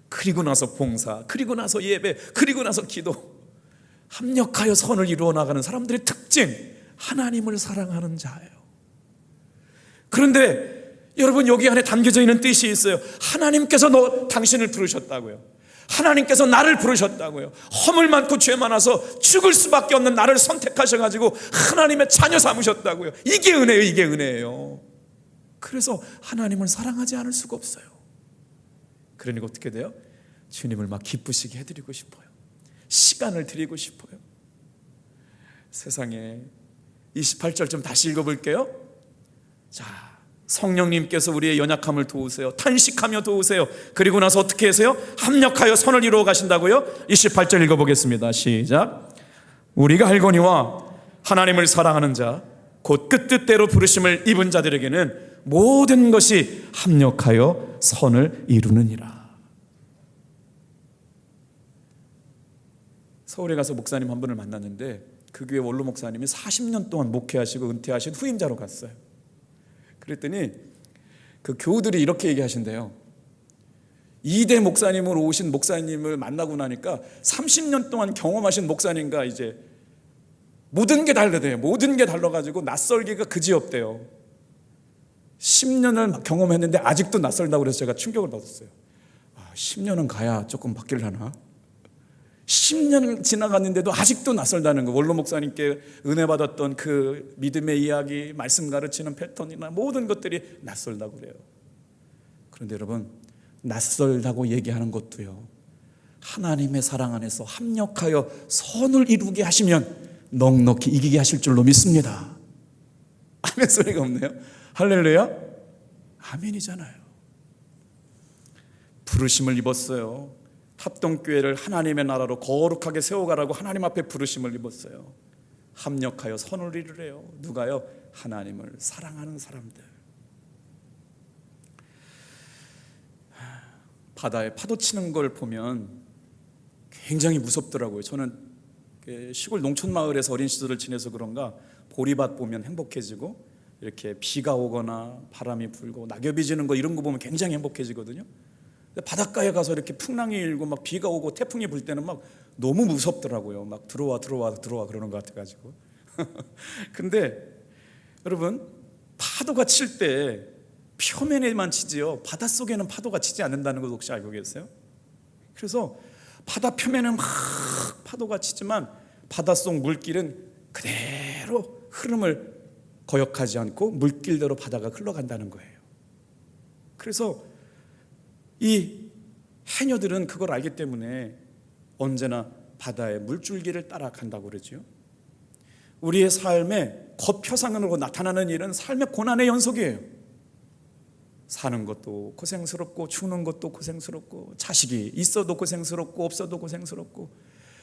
그리고 나서 봉사, 그리고 나서 예배, 그리고 나서 기도, 합력하여 선을 이루어 나가는 사람들의 특징, 하나님을 사랑하는 자예요. 그런데 여러분, 여기 안에 담겨져 있는 뜻이 있어요. 하나님께서 당신을 부르셨다고요. 하나님께서 나를 부르셨다고요. 허물 많고 죄 많아서 죽을 수밖에 없는 나를 선택하셔가지고 하나님의 자녀 삼으셨다고요. 이게 은혜예요. 이게 은혜예요. 그래서 하나님을 사랑하지 않을 수가 없어요. 그러니까 어떻게 돼요? 주님을 막 기쁘시게 해드리고 싶어요. 시간을 드리고 싶어요. 세상에 28절 좀 다시 읽어볼게요. 자, 성령님께서 우리의 연약함을 도우세요. 탄식하며 도우세요. 그리고 나서 어떻게 하세요? 합력하여 선을 이루어 가신다고요? 28절 읽어보겠습니다. 시작. 우리가 알거니와 하나님을 사랑하는 자, 곧 그 뜻대로 부르심을 입은 자들에게는 모든 것이 합력하여 선을 이루느니라. 서울에 가서 목사님 한 분을 만났는데, 그 교회 원로 목사님이 40년 동안 목회하시고 은퇴하신 후임자로 갔어요. 그랬더니 그 교우들이 이렇게 얘기하신대요. 2대 목사님으로 오신 목사님을 만나고 나니까 30년 동안 경험하신 목사님과 이제 모든 게 다르대요. 모든 게 달라가지고 낯설기가 그지없대요. 10년을 경험했는데 아직도 낯설다고 그래서 제가 충격을 받았어요. 10년은 가야 조금 바뀔려나? 10년 지나갔는데도 아직도 낯설다는 거. 원로 목사님께 은혜 받았던 그 믿음의 이야기, 말씀 가르치는 패턴이나 모든 것들이 낯설다고 그래요. 그런데 여러분, 낯설다고 얘기하는 것도요, 하나님의 사랑 안에서 합력하여 선을 이루게 하시면 넉넉히 이기게 하실 줄로 믿습니다. 아멘 소리가 없네요. 할렐루야. 아멘이잖아요. 부르심을 입었어요. 합동교회를 하나님의 나라로 거룩하게 세워가라고 하나님 앞에 부르심을 입었어요. 합력하여 선을 이루래요. 누가요? 하나님을 사랑하는 사람들. 바다에 파도 치는 걸 보면 굉장히 무섭더라고요. 저는 시골 농촌 마을에서 어린 시절을 지내서 그런가 보리밭 보면 행복해지고, 이렇게 비가 오거나 바람이 불고 낙엽이 지는 거 이런 거 보면 굉장히 행복해지거든요. 근데 바닷가에 가서 이렇게 풍랑이 일고 막 비가 오고 태풍이 불 때는 막 너무 무섭더라고요. 막 들어와 그러는 것 같아가지고. 근데 여러분, 파도가 칠 때 표면에만 치지요, 바닷속에는 파도가 치지 않는다는 것 혹시 알고 계세요? 그래서 바다 표면은 막 파도가 치지만 바닷속 물길은 그대로 흐름을 거역하지 않고 물길대로 바다가 흘러간다는 거예요. 그래서 이 해녀들은 그걸 알기 때문에 언제나 바다의 물줄기를 따라간다고 그러죠. 우리의 삶에 겉표상으로 나타나는 일은 삶의 고난의 연속이에요. 사는 것도 고생스럽고 죽는 것도 고생스럽고, 자식이 있어도 고생스럽고 없어도 고생스럽고,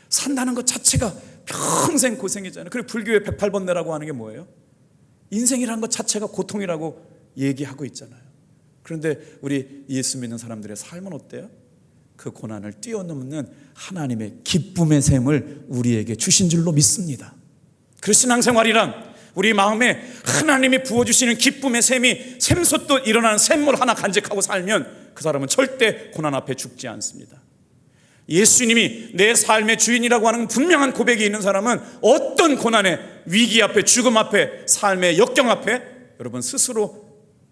산다는 것 자체가 평생 고생이잖아요. 그리고 불교의 108번뇌라고 하는 게 뭐예요? 인생이라는 것 자체가 고통이라고 얘기하고 있잖아요. 그런데 우리 예수 믿는 사람들의 삶은 어때요? 그 고난을 뛰어넘는 하나님의 기쁨의 샘을 우리에게 주신 줄로 믿습니다. 그 신앙생활이란 우리 마음에 하나님이 부어주시는 기쁨의 샘이 샘솟듯 일어나는 샘물 하나 간직하고 살면 그 사람은 절대 고난 앞에 죽지 않습니다. 예수님이 내 삶의 주인이라고 하는 분명한 고백이 있는 사람은 어떤 고난의 위기 앞에, 죽음 앞에, 삶의 역경 앞에 여러분 스스로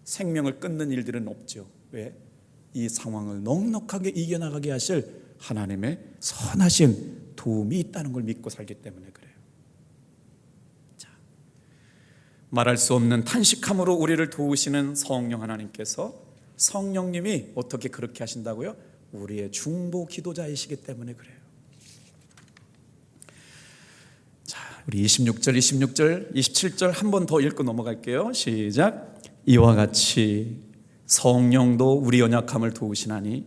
생명을 끊는 일들은 없죠. 왜? 이 상황을 넉넉하게 이겨나가게 하실 하나님의 선하신 도움이 있다는 걸 믿고 살기 때문에 그래요. 자, 말할 수 없는 탄식함으로 우리를 도우시는 성령 하나님께서, 성령님이 어떻게 그렇게 하신다고요? 우리의 중보 기도자이시기 때문에 그래요. 자, 우리 26절, 27절 한 번 더 읽고 넘어갈게요. 시작. 이와 같이 성령도 우리 연약함을 도우시나니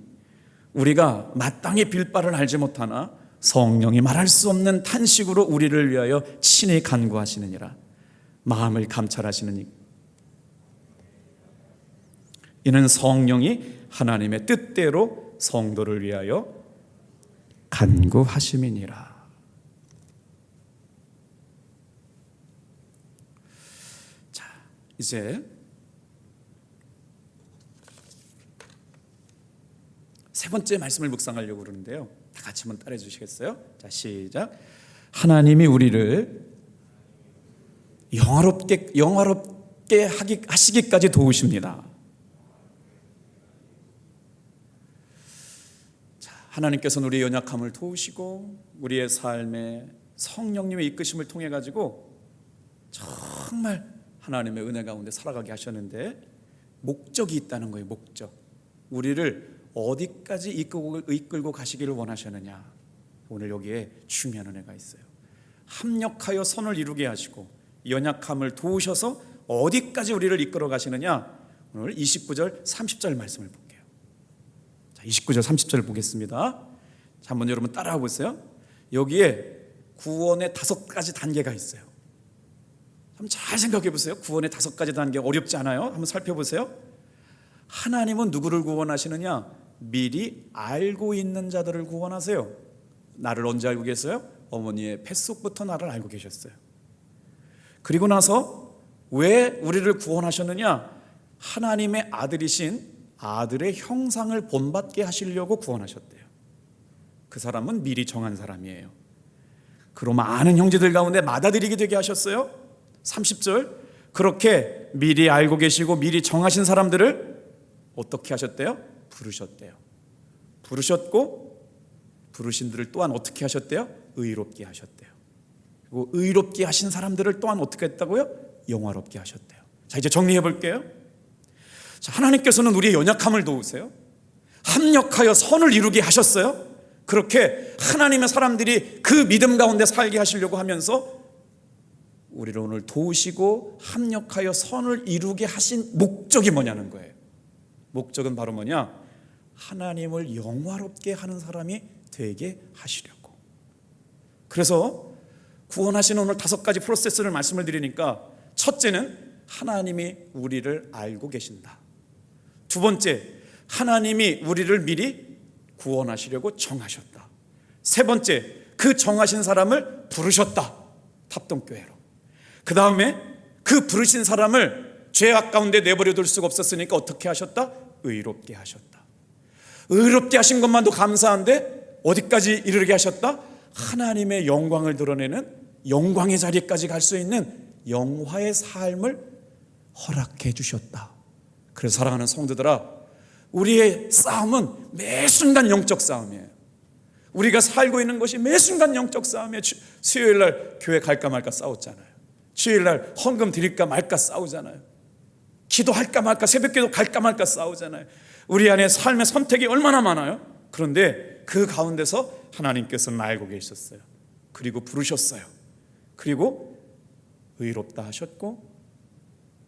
우리가 마땅히 빌 바를 알지 못하나 성령이 말할 수 없는 탄식으로 우리를 위하여 친히 간구하시느니라. 마음을 감찰하시느니 이는 성령이 하나님의 뜻대로 성도를 위하여 간구하심이니라. 자, 이제 세 번째 말씀을 묵상하려고 그러는데요, 다 같이 한번 따라해 주시겠어요? 자, 시작. 하나님이 우리를 영화롭게 하시기까지 도우십니다. 자, 하나님께서는 우리의 연약함을 도우시고 우리의 삶에 성령님의 이끄심을 통해 가지고 정말 하나님의 은혜 가운데 살아가게 하셨는데 목적이 있다는 거예요. 목적. 우리를 어디까지 이끌고 가시기를 원하셨느냐. 오늘 여기에 중요한 은혜가 있어요. 합력하여 선을 이루게 하시고 연약함을 도우셔서 어디까지 우리를 이끌어 가시느냐. 오늘 29절 30절 말씀을 볼게요. 자, 29절 30절 보겠습니다. 자, 한번 여러분 따라하 보세요. 여기에 구원의 5가지 단계가 있어요. 한번 잘 생각해 보세요. 구원의 5가지 단계 어렵지 않아요? 한번 살펴보세요. 하나님은 누구를 구원하시느냐? 미리 알고 있는 자들을 구원하세요. 나를 언제 알고 계세요? 어머니의 뱃속부터 나를 알고 계셨어요. 그리고 나서 왜 우리를 구원하셨느냐? 하나님의 아들이신 아들의 형상을 본받게 하시려고 구원하셨대요. 그 사람은 미리 정한 사람이에요. 그로 많은 형제들 가운데 맏아들이게 되게 하셨어요. 30절, 그렇게 미리 알고 계시고 미리 정하신 사람들을 어떻게 하셨대요? 부르셨대요. 부르셨고 부르신들을 또한 어떻게 하셨대요? 의롭게 하셨대요. 그리고 의롭게 하신 사람들을 또한 어떻게 했다고요? 영화롭게 하셨대요. 자, 이제 정리해 볼게요. 자, 하나님께서는 우리의 연약함을 도우세요. 합력하여 선을 이루게 하셨어요. 그렇게 하나님의 사람들이 그 믿음 가운데 살게 하시려고 하면서 우리를 오늘 도우시고 합력하여 선을 이루게 하신 목적이 뭐냐는 거예요. 목적은 바로 뭐냐? 하나님을 영화롭게 하는 사람이 되게 하시려고. 그래서 구원하시는 오늘 5가지 프로세스를 말씀을 드리니까, 첫째는 하나님이 우리를 알고 계신다. 두 번째, 하나님이 우리를 미리 구원하시려고 정하셨다. 세 번째, 그 정하신 사람을 부르셨다. 탑동교회로. 그 다음에 그 부르신 사람을 죄악 가운데 내버려 둘 수가 없었으니까 어떻게 하셨다? 의롭게 하셨다. 의롭게 하신 것만도 감사한데 어디까지 이르게 하셨다? 하나님의 영광을 드러내는 영광의 자리까지 갈 수 있는 영화의 삶을 허락해 주셨다. 그래서 사랑하는 성도들아, 우리의 싸움은 매 순간 영적 싸움이에요. 우리가 살고 있는 것이 매 순간 영적 싸움이에요. 수요일 날 교회 갈까 말까 싸웠잖아요. 주일 날 헌금 드릴까 말까 싸우잖아요. 기도할까 말까, 새벽기도 갈까 말까 싸우잖아요. 우리 안에 삶의 선택이 얼마나 많아요. 그런데 그 가운데서 하나님께서는 알고 계셨어요. 그리고 부르셨어요. 그리고 의롭다 하셨고,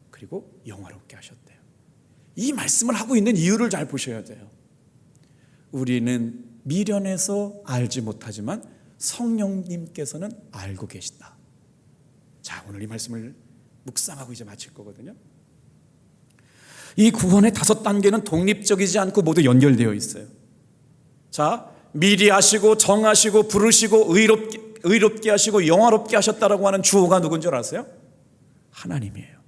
그리고 영화롭게 하셨대요. 이 말씀을 하고 있는 이유를 잘 보셔야 돼요. 우리는 미련해서 알지 못하지만 성령님께서는 알고 계시다. 자, 오늘 이 말씀을 묵상하고 이제 마칠 거거든요. 이 구원의 5단계는 독립적이지 않고 모두 연결되어 있어요. 자, 미리 아시고 정하시고 부르시고 의롭게 하시고 영화롭게 하셨다라고 하는 주어가 누군 줄 아세요? 하나님이에요.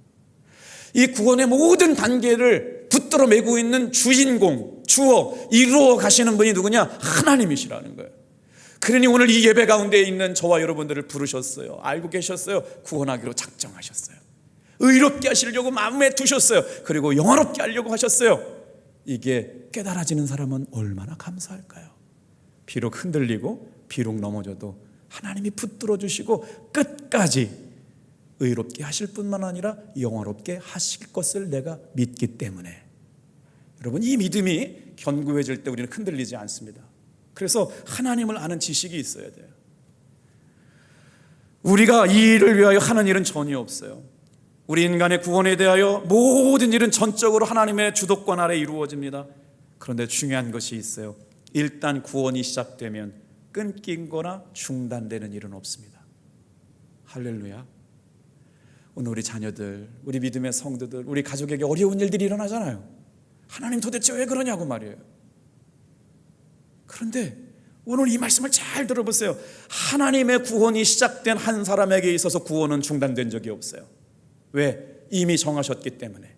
이 구원의 모든 단계를 붙들어 매고 있는 주인공, 주어, 이루어 가시는 분이 누구냐? 하나님이시라는 거예요. 그러니 오늘 이 예배 가운데 있는 저와 여러분들을 부르셨어요. 알고 계셨어요. 구원하기로 작정하셨어요. 의롭게 하시려고 마음에 두셨어요. 그리고 영화롭게 하려고 하셨어요. 이게 깨달아지는 사람은 얼마나 감사할까요? 비록 흔들리고 비록 넘어져도 하나님이 붙들어 주시고 끝까지 의롭게 하실 뿐만 아니라 영화롭게 하실 것을 내가 믿기 때문에, 여러분, 이 믿음이 견고해질 때 우리는 흔들리지 않습니다. 그래서 하나님을 아는 지식이 있어야 돼요. 우리가 이 일을 위하여 하는 일은 전혀 없어요. 우리 인간의 구원에 대하여 모든 일은 전적으로 하나님의 주도권 아래 이루어집니다. 그런데 중요한 것이 있어요. 일단 구원이 시작되면 끊긴 거나 중단되는 일은 없습니다. 할렐루야. 오늘 우리 자녀들, 우리 믿음의 성도들, 우리 가족에게 어려운 일들이 일어나잖아요. 하나님 도대체 왜 그러냐고 말이에요. 그런데 오늘 이 말씀을 잘 들어보세요. 하나님의 구원이 시작된 한 사람에게 있어서 구원은 중단된 적이 없어요. 왜? 이미 정하셨기 때문에,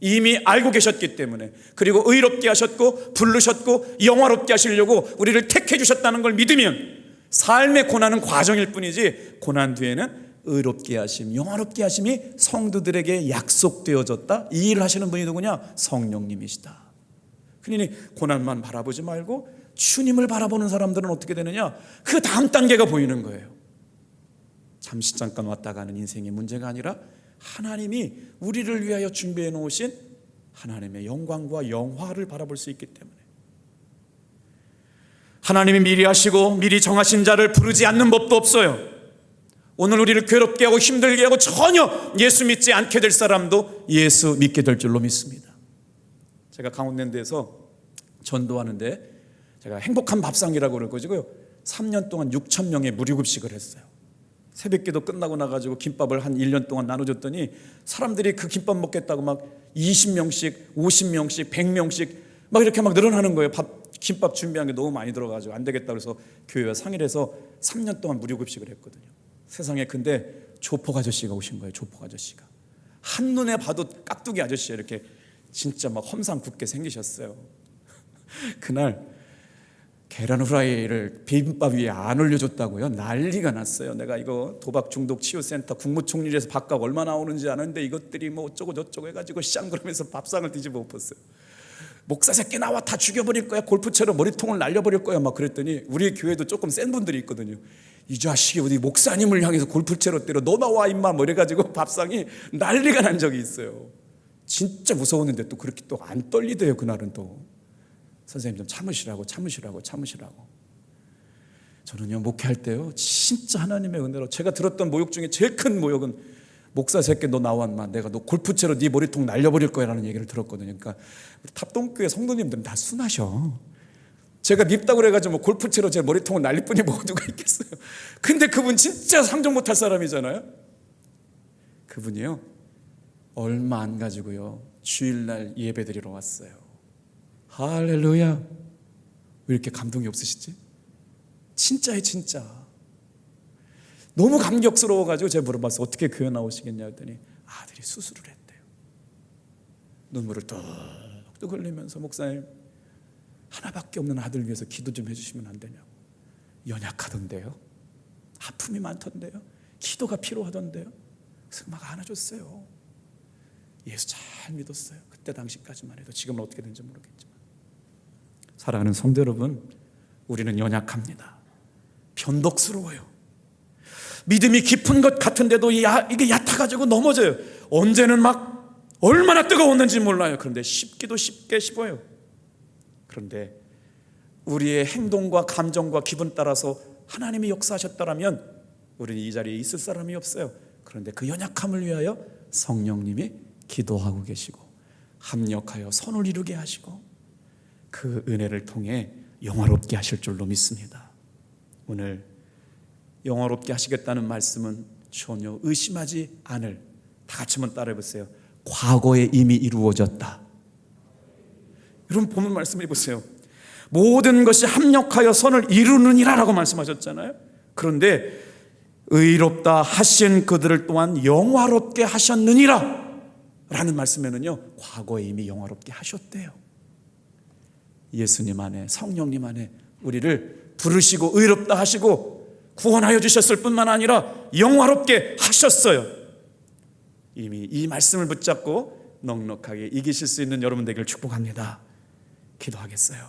이미 알고 계셨기 때문에, 그리고 의롭게 하셨고 부르셨고 영화롭게 하시려고 우리를 택해 주셨다는 걸 믿으면 삶의 고난은 과정일 뿐이지, 고난 뒤에는 의롭게 하심, 영화롭게 하심이 성도들에게 약속되어졌다. 이 일을 하시는 분이 누구냐? 성령님이시다. 그러니 고난만 바라보지 말고 주님을 바라보는 사람들은 어떻게 되느냐? 그 다음 단계가 보이는 거예요. 잠시 잠깐 왔다 가는 인생의 문제가 아니라 하나님이 우리를 위하여 준비해 놓으신 하나님의 영광과 영화를 바라볼 수 있기 때문에, 하나님이 미리 하시고 미리 정하신 자를 부르지 않는 법도 없어요. 오늘 우리를 괴롭게 하고 힘들게 하고 전혀 예수 믿지 않게 될 사람도 예수 믿게 될 줄로 믿습니다. 제가 강원랜드에서 전도하는데 제가 행복한 밥상이라고 그러고요, 3년 동안 6천 명의 무료급식을 했어요. 새벽기도 끝나고 나가지고 김밥을 한 1년 동안 나눠줬더니 사람들이 그 김밥 먹겠다고 막 20명씩 50명씩 100명씩 막 이렇게 막 늘어나는 거예요. 김밥 준비한 게 너무 많이 들어가지고 안 되겠다 그래서 교회와 상의를 해서 3년 동안 무료급식을 했거든요. 세상에. 근데 조폭 아저씨가 오신 거예요. 조폭 아저씨가 한눈에 봐도 깍두기 아저씨예요. 이렇게 진짜 막 험상 굳게 생기셨어요. 그날 계란 후라이를 비빔밥 위에 안 올려줬다고요? 난리가 났어요. 내가 이거 도박 중독 치유센터 국무총리에서 밥값 얼마 나오는지 아는데 이것들이 뭐 어쩌고 저쩌고 해가지고 쌍 그러면서 밥상을 뒤집어 엎었어요. 목사 새끼 나와 다 죽여버릴 거야. 골프채로 머리통을 날려버릴 거야. 막 그랬더니 우리 교회도 조금 센 분들이 있거든요. 이 자식이 어디 목사님을 향해서 골프채로 때려. 너 나와 임마. 뭐 이래가지고 밥상이 난리가 난 적이 있어요. 진짜 무서웠는데 또 그렇게 또 안 떨리대요. 그날은 또 선생님 좀 참으시라고. 저는요 목회할 때요 진짜 하나님의 은혜로 제가 들었던 모욕 중에 제일 큰 모욕은 목사 새끼 너 나와 인마 내가 너 골프채로 네 머리통 날려버릴 거야 라는 얘기를 들었거든요. 그러니까 우리 탑동교회 성도님들은 다 순하셔. 제가 밉다고 그래가지고 뭐 골프채로 제 머리통을 날릴 뿐이 뭐 누가 있겠어요. 근데 그분 진짜 상종 못할 사람이잖아요. 그분이요 얼마 안 가지고요 주일날 예배드리러 왔어요. 할렐루야. 왜 이렇게 감동이 없으시지? 진짜예요 진짜. 너무 감격스러워가지고 제가 물어봤어요. 어떻게 교회 나오시겠냐 했더니 아들이 수술을 했대요. 눈물을 뚝뚝 흘리면서 목사님 하나밖에 없는 아들 위해서 기도 좀 해주시면 안 되냐고. 연약하던데요, 아픔이 많던데요, 기도가 필요하던데요. 그래서 막 안아줬어요. 예수 잘 믿었어요. 그때 당시까지만 해도. 지금은 어떻게 되는지 모르겠지만. 사랑하는 성도 여러분, 우리는 연약합니다. 변덕스러워요. 믿음이 깊은 것 같은데도 이게 얕아가지고 넘어져요. 언제는 막 얼마나 뜨거웠는지 몰라요. 그런데 쉽기도 쉽게 식어요. 그런데 우리의 행동과 감정과 기분 따라서 하나님이 역사하셨다면 우리는 이 자리에 있을 사람이 없어요. 그런데 그 연약함을 위하여 성령님이 기도하고 계시고 합력하여 선을 이루게 하시고 그 은혜를 통해 영화롭게 하실 줄로 믿습니다. 오늘 영화롭게 하시겠다는 말씀은 전혀 의심하지 않을, 다 같이 한번 따라해 보세요. 과거에 이미 이루어졌다. 여러분 보면 말씀해 보세요. 모든 것이 합력하여 선을 이루느니라 라고 말씀하셨잖아요. 그런데 의롭다 하신 그들을 또한 영화롭게 하셨느니라 라는 말씀에는요 과거에 이미 영화롭게 하셨대요. 예수님 안에, 성령님 안에 우리를 부르시고 의롭다 하시고 구원하여 주셨을 뿐만 아니라 영화롭게 하셨어요. 이미 이 말씀을 붙잡고 넉넉하게 이기실 수 있는 여러분 되기를 축복합니다. 기도하겠어요.